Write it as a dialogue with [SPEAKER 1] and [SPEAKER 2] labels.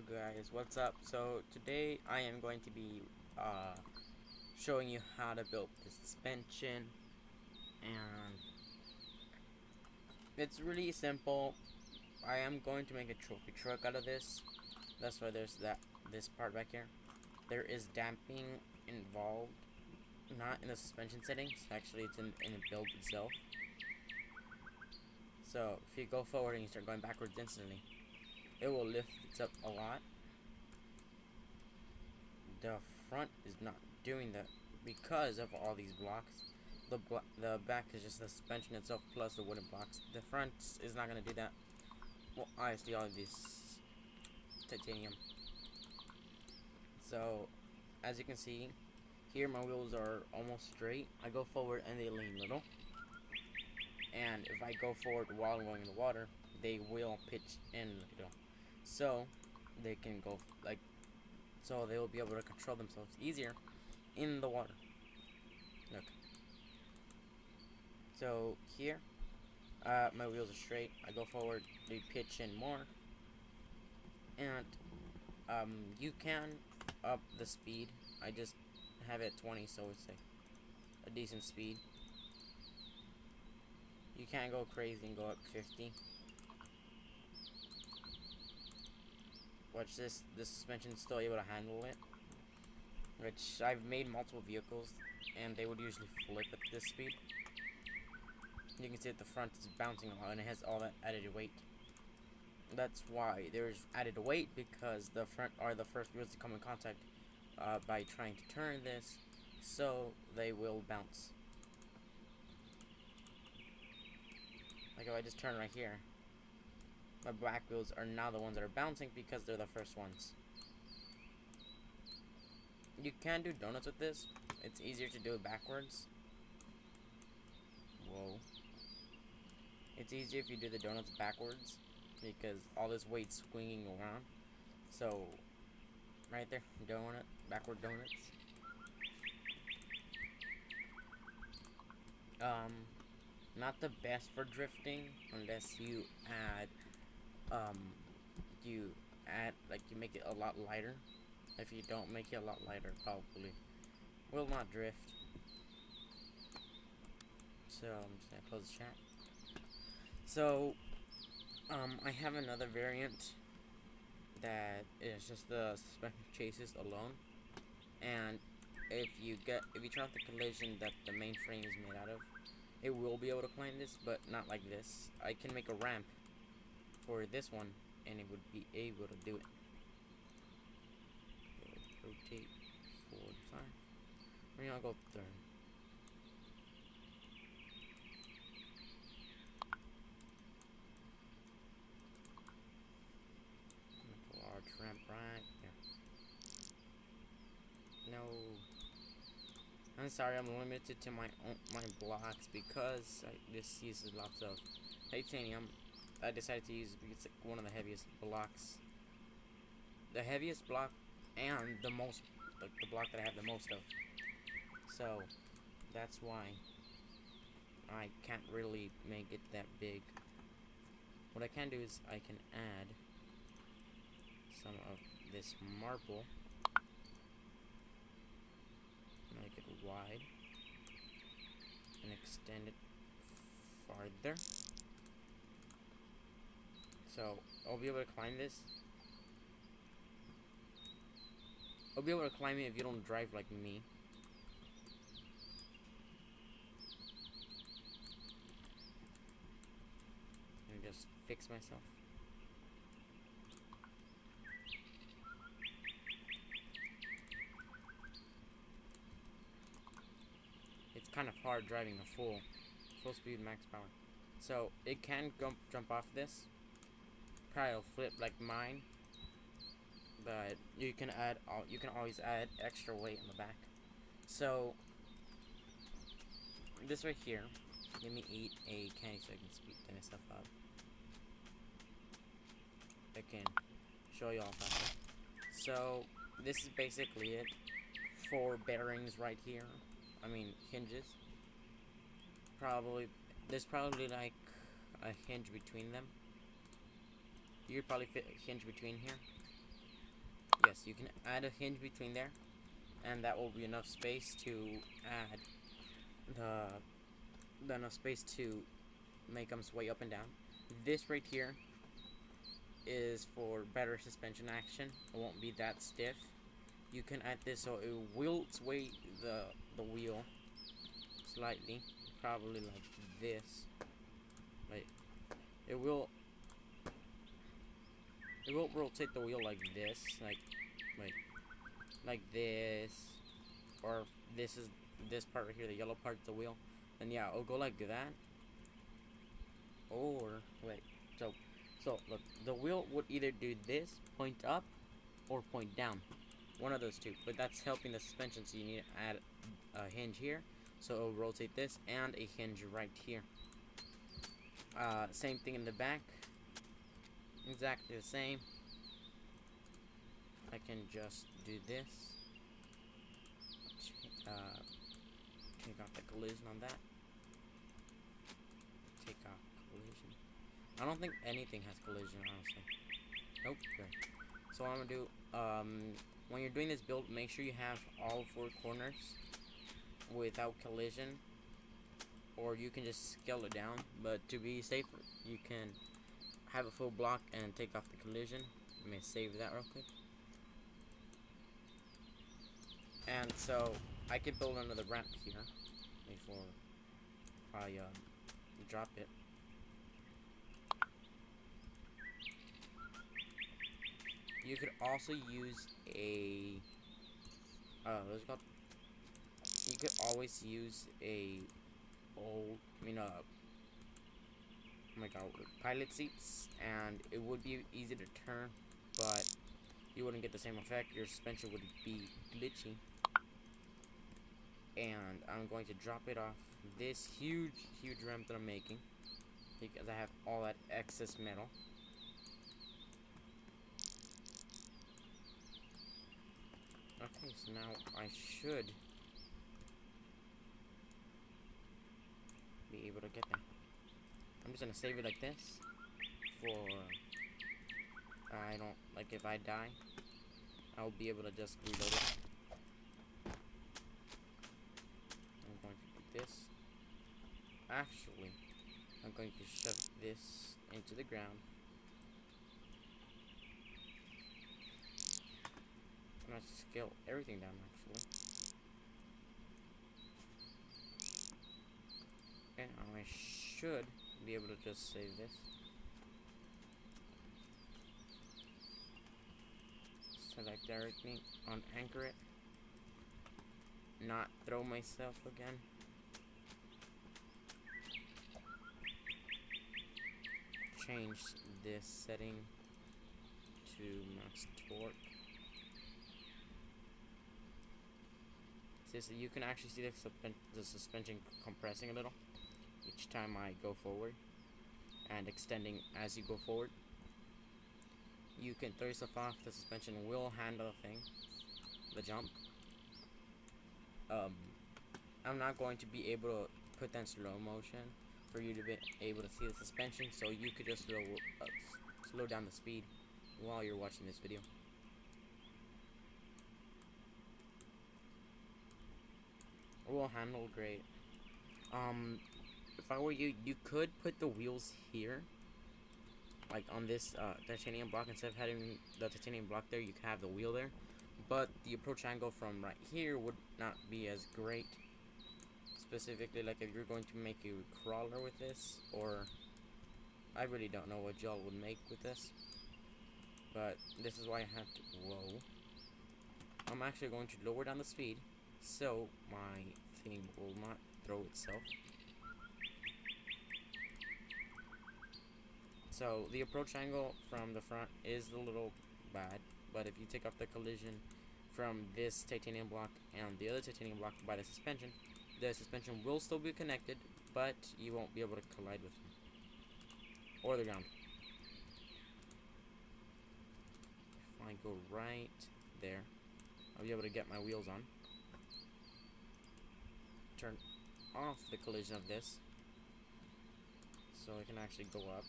[SPEAKER 1] Hello guys, what's up? So today I am going to be showing you how to build the suspension, and it's really simple. I am going to make a trophy truck out of this. That's why there's this part back here. There is damping involved, not in the suspension settings. Actually, it's in the build itself. So if you go forward and you start going backwards instantly, it will lift it up a lot. The front is not doing that because of all these blocks. The back is just the suspension itself plus the wooden blocks. The front is not gonna do that. Well, obviously all of this titanium. So, as you can see, here my wheels are almost straight. I go forward and they lean little. And if I go forward while I'm going in the water, they will pitch in little. So, they can go like. So they will be able to control themselves easier in the water. Look. So here, my wheels are straight. I go forward, they pitch in more, and you can up the speed. I just have it at 20, so it's like a decent speed. You can't go crazy and go up 50. Watch this. The suspension is still able to handle it. Which I've made multiple vehicles, and they would usually flip at this speed. You can see at the front it's bouncing a lot, and it has all that added weight. That's why there's added weight, because the front are the first wheels to come in contact by trying to turn this, so they will bounce. Like if I just turn right here, my back wheels are now the ones that are bouncing because they're the first ones. You can do donuts with this. It's easier to do it backwards. Whoa. It's easier if you do the donuts backwards because all this weight's swinging around. So, right there, donut, backward donuts. Not the best for drifting unless you add, like you make it a lot lighter. If you don't make it a lot lighter, probably will not drift. So I'm just gonna close the chat. So I have another variant that is just the suspension chases alone, and if you turn off the collision that the main frame is made out of, it will be able to climb this, but not like this. I can make a ramp for this one, and it would be able to do it. Rotate 45. We're gonna go third. Make a large ramp right there. No. I'm sorry, I'm limited to my blocks because this uses lots of titanium. I decided to use it because it's like one of the heaviest blocks. The heaviest block and the most, like the block that I have the most of. So that's why I can't really make it that big. What I can do is I can add some of this marble, make it wide, and extend it farther. So I'll be able to climb this. I'll be able to climb it if you don't drive like me. And just fix myself. It's kind of hard driving a full speed max power. So it can jump off this. Probably will flip like mine. But you can always add extra weight on the back. So this right here, let me eat a candy so I can speed myself up. I can show y'all faster. So this is basically it. 4 bearings right here. I mean hinges. There's probably like a hinge between them. You could probably fit a hinge between here. yes, you can add a hinge between there, and that will be enough space to add enough space to make them sway up and down. This right here is for better suspension action. It won't be that stiff. You can add this so it will sway the wheel slightly, probably like this. Like it will rotate the wheel like this, like this, or this part right here, the yellow part of the wheel. Then yeah, it'll go like that. Or wait, so look, the wheel would either do this, point up, or point down. One of those two. But that's helping the suspension, so you need to add a hinge here. So it'll rotate this, and a hinge right here. Same thing in the back. Exactly the same. I can just do this. Take off the collision on that. Take off collision. I don't think anything has collision, honestly. Nope. Good. So what I'm gonna do, when you're doing this build, make sure you have all 4 corners without collision, or you can just scale it down. But to be safer, you can have a full block and take off the collision. Let me save that real quick. And so I could build another ramp here before I drop it. You could also use a what's it called? You could always use a oh my god, pilot seats, and it would be easy to turn, but you wouldn't get the same effect. Your suspension would be glitchy. And I'm going to drop it off this huge ramp that I'm making because I have all that excess metal. Okay, so now I should be able to get there. I'm just gonna save it like this for I don't like if I die, I'll be able to just reload it. I'm going to do this. Actually, I'm going to shove this into the ground. I'm gonna scale everything down actually. Okay, I should be able to just save this. Select everything, unanchor it, not throw myself again. Change this setting to max torque. So you can actually see the suspension compressing a little each time I go forward, and extending as you go forward. You can throw yourself off, the suspension will handle the jump. I'm not going to be able to put that in slow motion for you to be able to see the suspension, so you could just slow down the speed while you're watching this video. It will handle great. If I were you, you could put the wheels here, like on this titanium block. Instead of having the titanium block there, you could have the wheel there. But the approach angle from right here would not be as great. Specifically, like if you're going to make a crawler with this, or I really don't know what y'all would make with this. But this is why I have to. Whoa! I'm actually going to lower down the speed, so my thing will not throw itself. So the approach angle from the front is a little bad, but if you take off the collision from this titanium block and the other titanium block by the suspension will still be connected, but you won't be able to collide with them or the ground. If I go right there, I'll be able to get my wheels on. Turn off the collision of this, so I can actually go up.